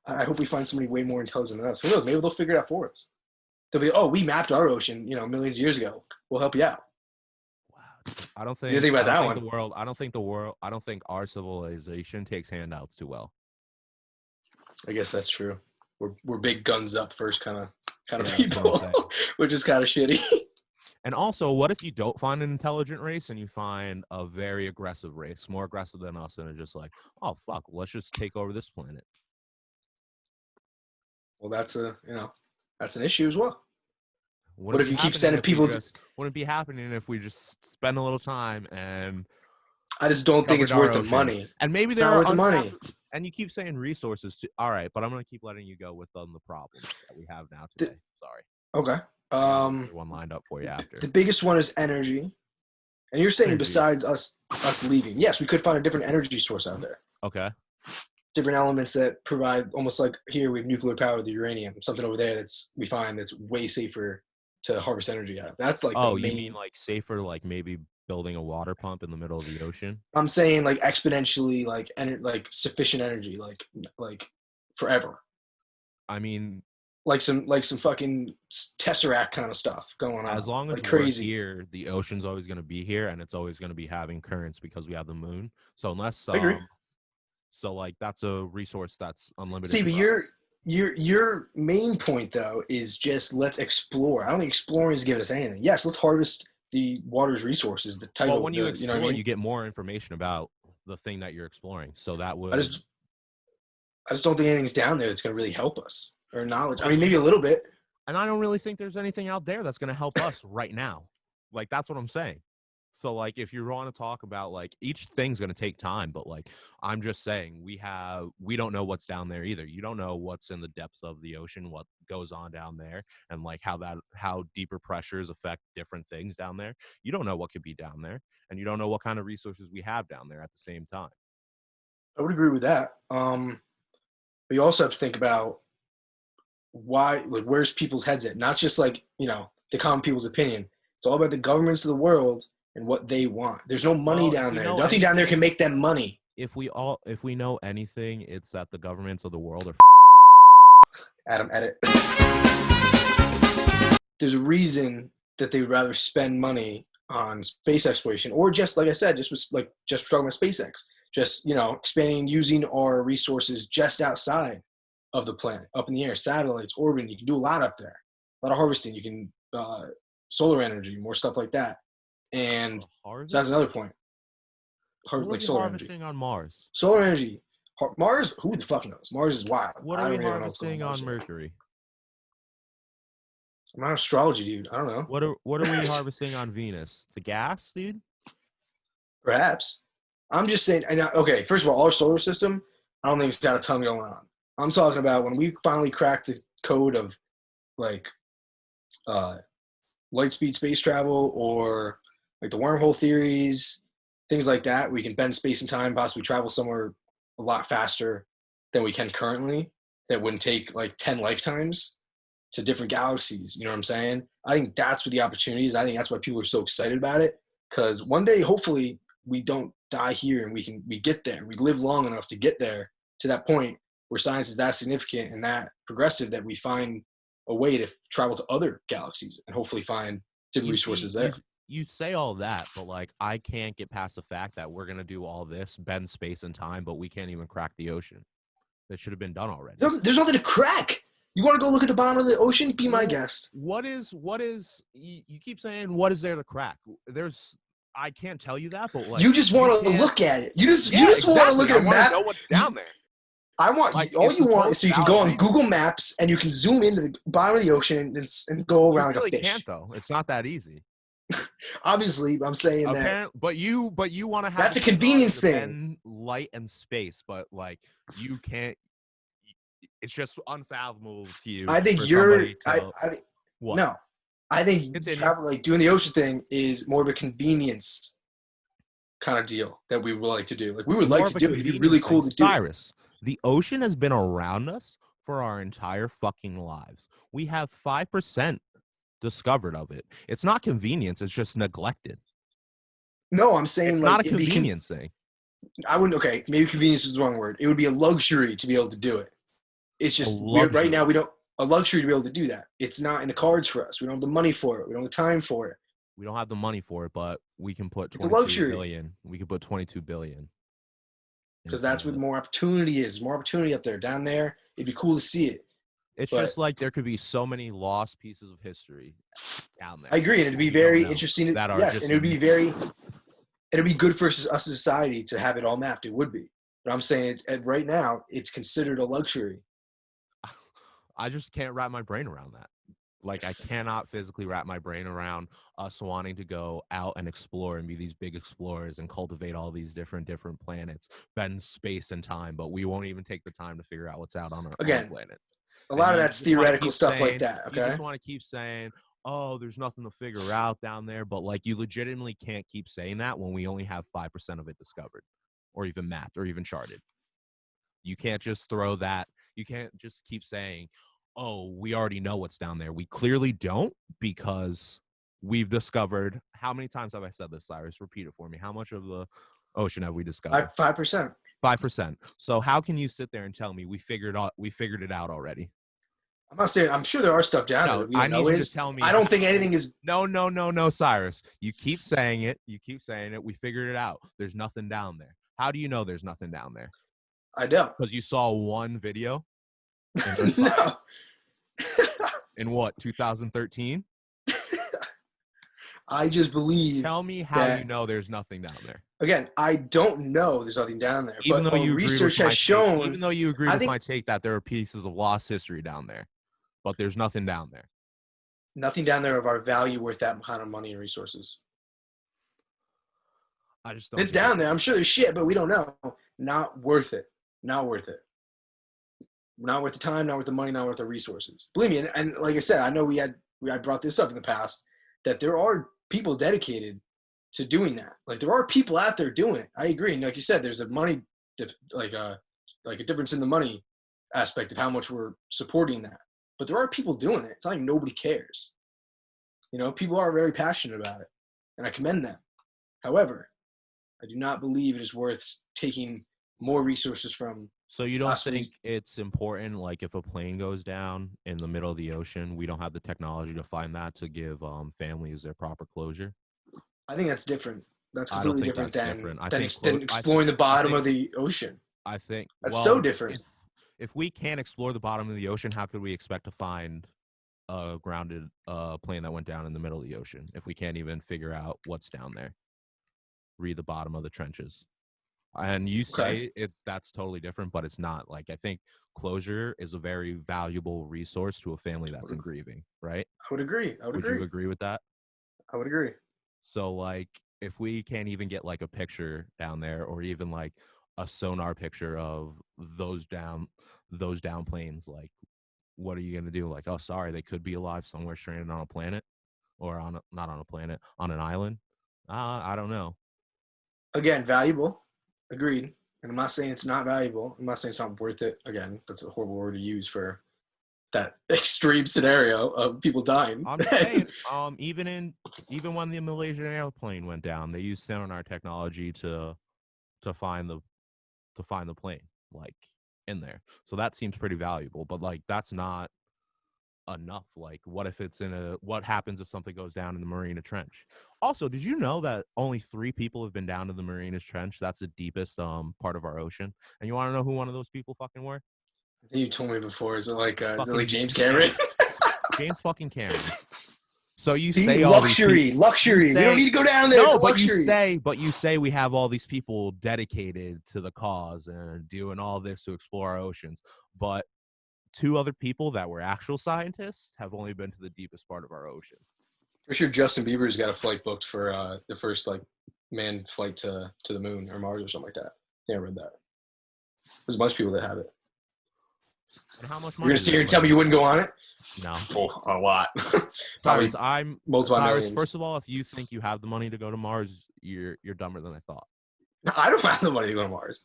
I hope we find somebody way more intelligent than us. Who knows? Maybe they'll figure it out for us. They'll be, oh, we mapped our ocean, millions of years ago. We'll help you out. Wow. I don't think. You think about that think one. The world. I don't think our civilization takes handouts too well. I guess that's true. We're big guns up first kind of Yeah, people, which is kind of shitty. And also, what if you don't find an intelligent race and you find a very aggressive race, more aggressive than us, and it's just like, oh fuck, let's just take over this planet? Well, that's an issue as well. What if you keep sending people? Wouldn't it be happening if we just spend a little time and? I just don't think it's worth the money. And maybe they're worth the money. And you keep saying resources too. All right, but I'm gonna keep letting you go with the problems that we have now today. Sorry. Okay. One lined up for you after. The biggest one is energy. And you're saying besides us leaving, yes, we could find a different energy source out there. Okay. Different elements that provide almost like here we have nuclear power with the uranium, something over there we find that's way safer to harvest energy out of. That's like you mean like safer, like maybe building a water pump in the middle of the ocean? I'm saying like exponentially, like sufficient energy, like forever. I mean, like some fucking Tesseract kind of stuff going on. As long as like crazy. We're here, the ocean's always going to be here, and it's always going to be having currents because we have the moon. So unless I agree. So like that's a resource that's unlimited. See, but your main point though is just let's explore. I don't think exploring is giving us anything. Yes, let's harvest the water's resources. The title. Well, when you explore, you know what I mean? You get more information about the thing that you're exploring. So that would. I just don't think anything's down there that's going to really help us or knowledge. I mean, maybe a little bit. And I don't really think there's anything out there that's going to help us right now. Like that's what I'm saying. So like if you want to talk about like each thing's going to take time, but like I'm just saying we don't know what's down there either. You don't know what's in the depths of the ocean, what goes on down there, and like how deeper pressures affect different things down there. You don't know what could be down there, and you don't know what kind of resources we have down there at the same time. I would agree with that. But you also have to think about why, like, where's people's heads at? Not just like, the common people's opinion. It's all about the governments of the world and what they want. There's no money down there. Nothing down there can make them money. If we know anything, it's that the governments of the world are Adam, edit. There's a reason that they would rather spend money on space exploration, or just like I said, just talking about SpaceX, just expanding, using our resources just outside of the planet, up in the air, satellites, orbiting. You can do a lot up there, a lot of harvesting. You can solar energy, more stuff like that. And so that's another point. Like solar harvesting energy on Mars. Solar energy, Mars. Who the fuck knows? Mars is wild. What are we harvesting on Mercury? I'm not astrology, dude. I don't know. What are we harvesting on Venus? The gas, dude? Perhaps. I'm just saying. Okay, first of all, our solar system, I don't think it's got a ton going on. I'm talking about when we finally crack the code of like light speed space travel, or like the wormhole theories, things like that. We can bend space and time, possibly travel somewhere a lot faster than we can currently. That wouldn't take like 10 lifetimes to different galaxies. You know what I'm saying? I think that's what the opportunity is. I think that's why people are so excited about it. Because one day, hopefully, we don't die here and we get there. We live long enough to get there to that point where science is that significant and that progressive that we find a way to travel to other galaxies and hopefully find different resources there. You say all that, but like I can't get past the fact that we're gonna do all this, bend space and time, but we can't even crack the ocean. That should have been done already. There's nothing to crack. You want to go look at the bottom of the ocean? Be my guest. What is? You keep saying what is there to crack? I can't tell you that, but like you just want to look at it. You just want to look at a map. Know what's down there. I want all you want is so you can go on Google Maps and you can zoom into the bottom of the ocean and go around like a fish. Can't though. It's not that easy. Obviously, I'm saying that. But you want to have. That's a convenience thing. Light and space, but like you can't. It's just unfathomable to you. I think no. I think travel, like doing the ocean thing, is more of a convenience kind of deal that we would like to do. Like we would like to do it. It'd be really cool to do. Cyrus, The ocean has been around us for our entire fucking lives. We have 5% discovered of it. It's not convenience, it's just neglected. No, I'm saying It's like not a it'd be convenience thing. I wouldn't. Okay, maybe convenience is the wrong word. It would be a luxury to be able to do it. It's A just right now luxury. we don't a luxury to be able to do that. It's not in the cards for us. We don't have the money for it. We don't have the time for it. We don't have the money for it, but we can put It's a 22 luxury billion. We can put 22 billion because into that's where it. more opportunity is. More opportunity up there. Down there, it'd be cool to see it. It's But just like there could be so many lost pieces of history down there. I agree, and it'd be We don't very know, interesting. that are Yes, just and it'd be good for us as a society to have it all mapped. It would be. But I'm saying it's right now it's considered a luxury. I just can't wrap my brain around that. Like, I cannot physically wrap my brain around us wanting to go out and explore and be these big explorers and cultivate all these different planets, bend space and time, but we won't even take the time to figure out what's out on our own Again, planet. a lot of you that's just wanna theoretical keep stuff like saying- that. You Okay. just want to keep saying, oh, there's nothing to figure out down there, but like you legitimately can't keep saying that when we only have 5% of it discovered or even mapped or even charted. You can't just throw that. You can't just keep saying, oh, we already know what's down there. We clearly don't, because we've discovered. How many times have I said this, Cyrus? Repeat it for me. How much of the ocean have we discovered? 5%. 5%. So how can you sit there and tell me we figured it out already? I'm not saying. I'm sure there are stuff down there No, that we I don't need know. you to tell me. I don't think anything is. No, Cyrus. You keep saying it. We figured it out. There's nothing down there. How do you know there's nothing down there? I don't. Because you saw one video. No. In what, 2013? I just believe. Tell me how that, you know there's nothing down there. Again, I don't know. There's nothing down there. Even but though you research agreed with has shown. even though you agree I with think my take that there are pieces of lost history down there, but there's nothing down there. nothing down there of our value worth that kind of money and resources. I just don't. It's down there. I'm sure there's shit, but we don't know. Not worth it. Not worth it. Not worth the time. Not worth the money. Not worth the resources. Believe me. And like I said, I know I brought this up in the past that there are people dedicated to doing that. Like there are people out there doing it. I agree. And like you said, there's a money, like a difference in the money aspect of how much we're supporting that. But there are people doing it. It's not like nobody cares. You know, people are very passionate about it, and I commend them. However, I do not believe it is worth taking more resources from. So you don't think it's important, like if a plane goes down in the middle of the ocean, we don't have the technology to find that to give families their proper closure? I think that's different. That's completely different than exploring the bottom of the ocean. I think that's so different. If we can't explore the bottom of the ocean, how could we expect to find a grounded plane that went down in the middle of the ocean if we can't even figure out what's down there? Read the bottom of the trenches. And you say that's totally different, but it's not. Like, I think closure is a very valuable resource to a family that's in grieving, right? I would agree. Would you agree with that? I would agree. So, like, if we can't even get, like, a picture down there or even, like, a sonar picture of those down planes, like, what are you going to do? Like, oh, sorry, they could be alive somewhere stranded on a planet or not on a planet, on an island. I don't know. Again, valuable. Agreed. And I'm not saying it's not valuable. I'm not saying it's not worth it. Again, that's a horrible word to use for that extreme scenario of people dying. I'm saying, even when the Malaysian airplane went down, they used sonar technology to find the plane, like, in there. So that seems pretty valuable. But like, that's not enough. Like, what happens if something goes down in the Mariana Trench? Also, did you know that only 3 people have been down to the Mariana Trench? That's the deepest part of our ocean. And you want to know who one of those people fucking were? I think you told me before. Is it like James Cameron? James fucking Cameron. So you the say luxury. We don't need to go down there. No, but you say we have all these people dedicated to the cause and doing all this to explore our oceans, but 2 other people that were actual scientists have only been to the deepest part of our ocean. For sure, Justin Bieber's got a flight booked for the first manned flight to the moon or Mars or something like that. I think I read that. There's a bunch of people that have it. And how much money? You're gonna sit here and tell me you wouldn't go on it? No, a lot. Cyrus, Cyrus, first of all, if you think you have the money to go to Mars, you're dumber than I thought. I don't have the money to go to Mars.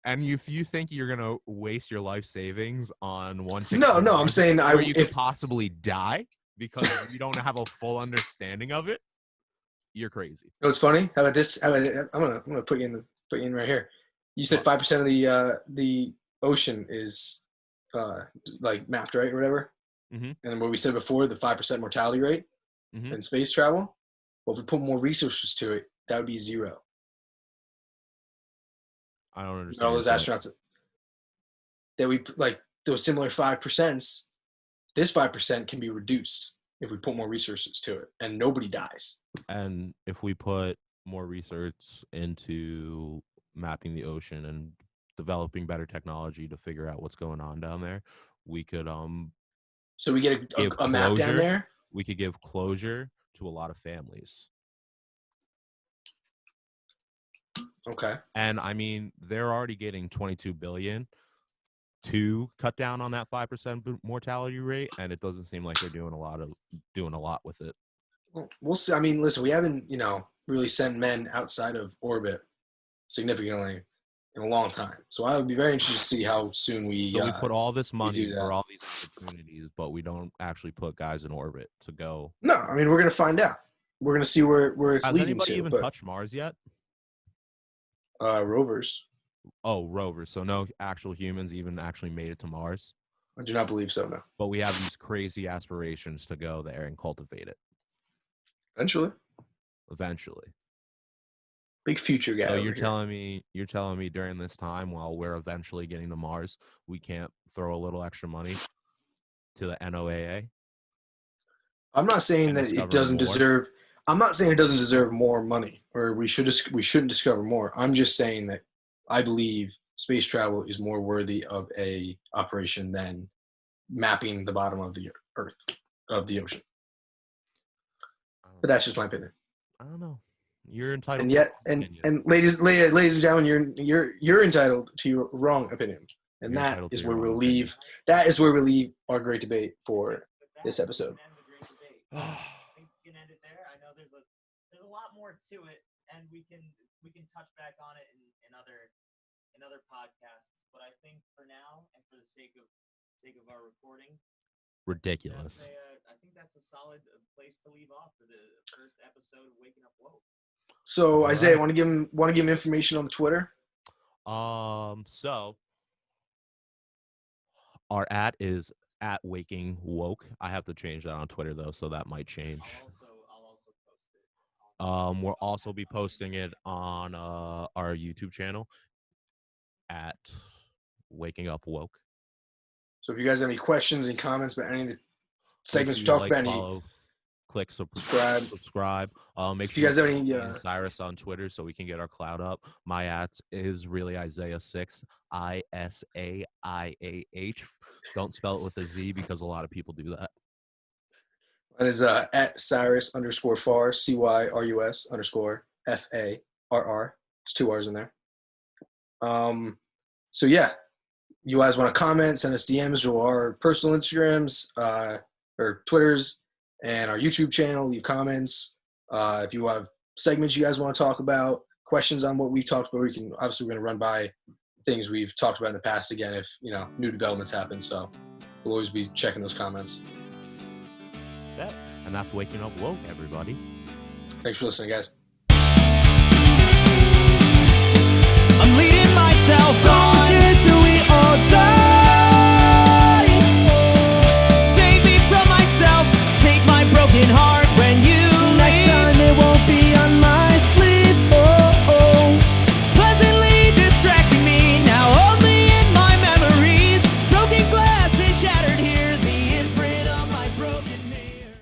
And if you think you're gonna waste your life savings on one ticket, No, to I'm Mars, saying where you could if possibly die because you don't have a full understanding of it, you're crazy. you know what's funny? How about this? I'm gonna put you in right here. You said 5% of the ocean is like mapped, right, or whatever. Mm-hmm. And what we said before, the 5% mortality rate in space travel. Well, if we put more resources to it, that would be 0. I don't understand. All those astronauts that we like those similar 5%. This 5% can be reduced if we put more resources to it, and nobody dies. And if we put more research into mapping the ocean and developing better technology to figure out what's going on down there, we could So we get a map down there. We could give closure to a lot of families. Okay. And I mean, they're already getting $22 billion to cut down on that 5% mortality rate, and it doesn't seem like they're doing a lot with it. Well, we'll see. I mean, listen, we haven't, really sent men outside of orbit significantly in a long time. So I would be very interested to see how soon we. So we put all this money do that. for all these opportunities, but we don't actually put guys in orbit to go. No, I mean, we're gonna find out. We're gonna see where it's Has leading anybody to. even touched Mars yet? Rovers. Oh, rovers. So no actual humans even actually made it to Mars. I do not believe so. No. But we have these crazy aspirations to go there and cultivate it. Eventually. Big future guy. So you're telling me during this time, while we're eventually getting to Mars, we can't throw a little extra money to the NOAA? I'm not saying that it doesn't deserve. I'm not saying it doesn't deserve more money, or we shouldn't discover more. I'm just saying that I believe space travel is more worthy of a operation than mapping the bottom of the Earth, of the ocean. But that's just my opinion. I don't know. You're entitled. And yet, and ladies and gentlemen, you're entitled to your wrong opinion, and that is where we'll leave. That is where we leave our great debate for this episode. I think we can end it there. I know there's a lot more to it, and we can touch back on it in other podcasts. But I think for now, and for the sake of our recording, ridiculous. I think that's a solid place to leave off for the first episode of Waking Up Woke. So Isaiah, want to give him information on the Twitter? So our @ is @Waking Woke. I have to change that on Twitter though, so that might change. I'll also post it. We'll also be posting it on our YouTube channel @Waking Up Woke. So if you guys have any questions, any comments about any of the segments we talked about, follow, click subscribe. Make sure you guys have any Cyrus on Twitter so we can get our clout up. My @ is really Isaiah6, ISAIAH. Don't spell it with a Z because a lot of people do that. That is @Cyrus_Farr, CYRUS_FARR. There's 2 R's in there. So yeah, you guys want to comment, send us DMs to our personal Instagrams or Twitters and our YouTube channel. Leave comments. If you have segments you guys want to talk about, questions on what we've talked about, we're going to run by things we've talked about in the past again if new developments happen. So we'll always be checking those comments. Yeah, and that's Waking Up Woke, everybody. Thanks for listening, guys. I'm leading myself on. Do we all die?